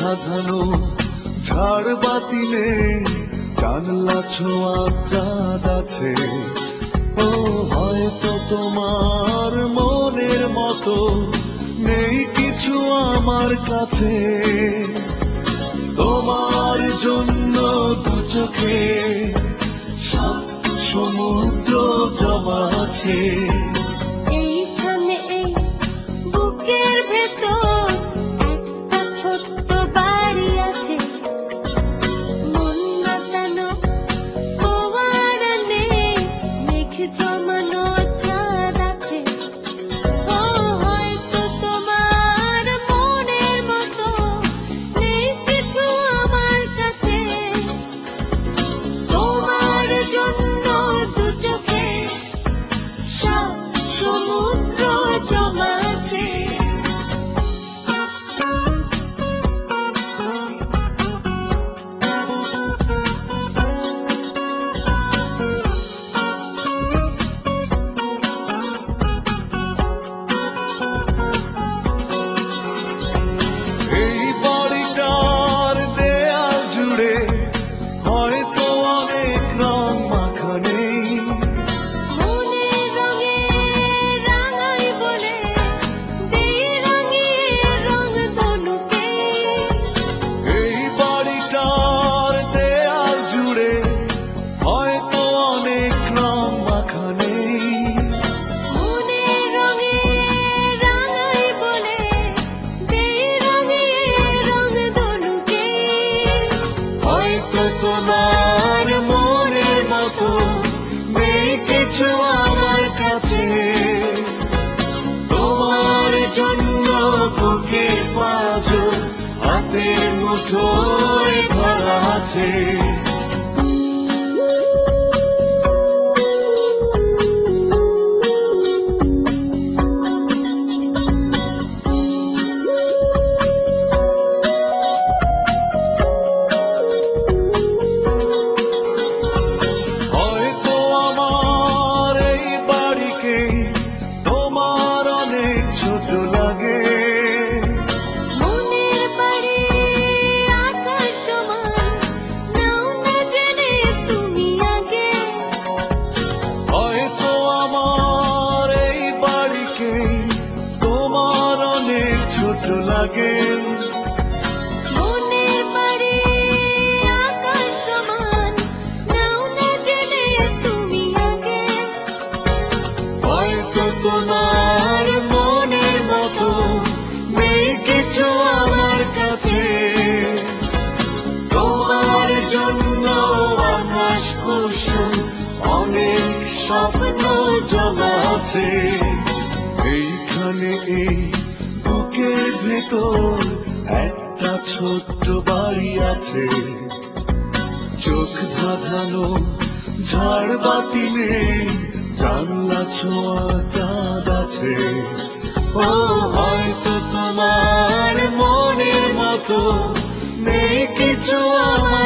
ধাঁধানো ঝাড় বাতিলে জানলা ছোঁয়া চাঁদ আছে। ও হয়তো তোমার মনের মতো নেই কিছু আমার কাছে। তোমার জন্য দু চোখে সাত সমুদ্র জমা আছে। এইখানে এই বুকের ভেতর একটা ছোট্ট বাড়ি আছে। মন মাতানো ফোয়ারা নেই, মেঘ জমানো চাঁদ আছে। ও হয়তো তোমার মনের মতো নেই কিছু আমার কাছে। তোমার জন্য দু চোখে সাত সমুদ্র জমা আছে। এই বাড়িটার দেয়াল জুড়ে হয়তো অনেক রং মাখা নেই। মনের রঙে রাঙাই বলে দেই রাঙিয়ে রং ধনুকে। এই বাড়িটার দেয়াল জুড়ে হয়তো অনেক রং মাখা নেই। মনের রঙে রাঙাই বলে দেই রাঙিয়ে রং ধনুকে। হয়তো তোমার মনের মতো নেই কিছু আমার কাছে। তোমার জন্য বুকের পাঁজর হাতের মুঠোয় ধরা আছে। হয়তো আমার এই বাড়িকে তোমার অনেক ছোট লাগে। মনের বাড়ি আকাশ সমান, নাও না জেনে তুমি আগে। হয়তো আমার এই বাড়িকে তোমার অনেক ছোট লাগে। মনের বাড়ি আকাশ সমান, নাও না জেনে তুমি আগে। হয়তো তোমার মনের মতো নেই কিছু আমার কাছে। তোমার জন্য আকাশ কুসুম অনেক স্বপ্ন জমা আছে। এইখানে এই বুকের ভেতর একটা ছোট্ট বাড়ি আছে। চোখ ধাঁধানো ঝাড় বাতি নেই, জানলা ছোঁয়া চাঁদ আছে। ও হয়তো তোমার মনের মতো নেই কিছু আমার